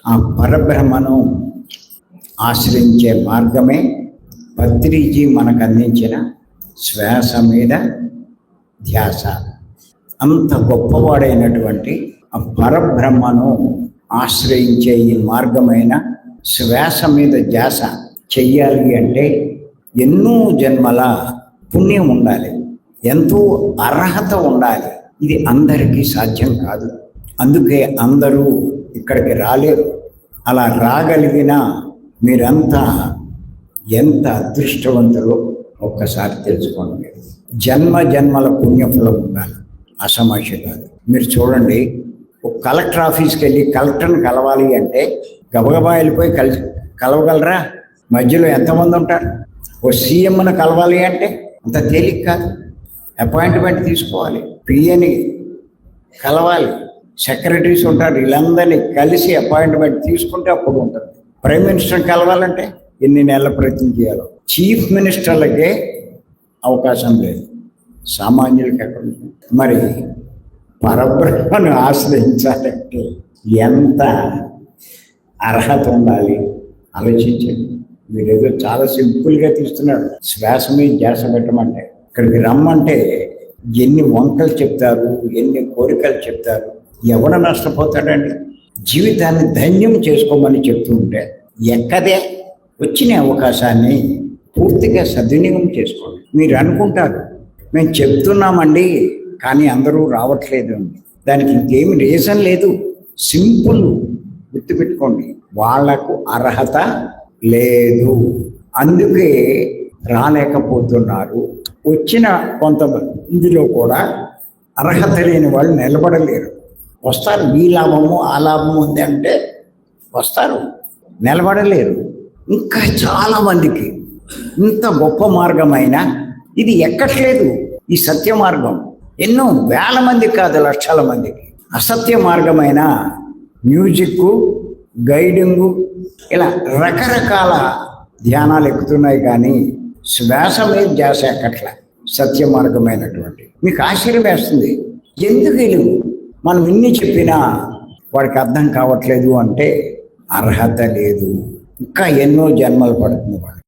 ఆ పరబ్రహ్మను ఆశ్రయించే మార్గమే పత్రిజీ మనకు అందించిన శ్వాస మీద ధ్యాస. అంత గొప్పవాడైనటువంటి ఆ పరబ్రహ్మను ఆశ్రయించే ఈ మార్గమైన శ్వాస మీద ధ్యాస చెయ్యాలి అంటే ఎన్నో జన్మల పుణ్యం ఉండాలి, ఎంతో అర్హత ఉండాలి. ఇది అందరికీ సాధ్యం కాదు. అందుకే అందరూ ఇక్కడికి రాలేరు. అలా రాగలిగిన మీరంతా ఎంత అదృష్టవంతులో ఒక్కసారి తెలుసుకోండి. జన్మ జన్మల పుణ్యఫలం ఉండాలి, అసమస్య కాదు. మీరు చూడండి, ఒక కలెక్టర్ ఆఫీస్కి వెళ్ళి కలెక్టర్ని కలవాలి అంటే గబగబా వెళ్ళిపోయి కలవగలరా? మధ్యలో ఎంతమంది ఉంటారు? ఓ సీఎంను కలవాలి అంటే అంత తేలిక కాదు. అపాయింట్మెంట్ తీసుకోవాలి, పిఏని కలవాలి, సెక్రటరీస్ ఉంటారు, వీళ్ళందరినీ కలిసి అపాయింట్మెంట్ తీసుకుంటే అప్పుడు ఉంటుంది. ప్రైమ్ మినిస్టర్ని కలవాలంటే ఎన్ని నెలల ప్రయత్నం చేయాలో. చీఫ్ మినిస్టర్లకే అవకాశం లేదు, సామాన్యులకి ఎక్కడ ఉంటుంది? మరి పరబ్రహ్మను ఆశ్రయించాలంటే ఎంత అర్హత ఉండాలి ఆలోచించండి. మీరేదో చాలా సింపుల్గా తీస్తున్నారు. శ్వాస మీద ధ్యాస పెట్టమంటే, ఇక్కడికి రమ్మంటే ఎన్ని వంకలు చెప్తారు, ఎన్ని కోరికలు చెప్తారు. ఎవడ నష్టపోతాడండి? జీవితాన్ని ధన్యం చేసుకోమని చెప్తూ ఉంటే ఎక్కదే వచ్చిన అవకాశాన్ని పూర్తిగా సద్వినియోగం చేసుకోండి. మీరు అనుకుంటారు మేము చెప్తున్నామండి కానీ అందరూ రావట్లేదు అండి. దానికి ఇంకేమి రీజన్ లేదు. సింపుల్ గుర్తుపెట్టుకోండి, వాళ్లకు అర్హత లేదు, అందుకే రాలేకపోతున్నారు. వచ్చిన కొంతమందిలో కూడా అర్హత లేని వాళ్ళు నిలబడలేరు. వస్తారు, ఈ లాభము ఆ లాభము ఉంది అంటే వస్తారు, నిలబడలేరు. ఇంకా చాలామందికి ఇంత గొప్ప మార్గమైన ఇది ఎక్కట్లేదు. ఈ సత్య మార్గం ఎన్నో వేల మందికి కాదు, లక్షల మందికి. అసత్య మార్గమైన మ్యూజిక్, గైడింగు, ఇలా రకరకాల ధ్యానాలు ఎక్కుతున్నాయి కానీ శ్వాస మీద ధ్యాస ఎక్కట్ల. సత్య మార్గమైనటువంటి మీకు ఆశ్చర్యం వేస్తుంది. ఎందుకు వెలుగు మనం ఇన్ని చెప్పినా వాడికి అర్థం కావట్లేదు అంటే అర్హత లేదు. ఇంకా ఎన్నో జన్మలు పడుతుంది వాడు.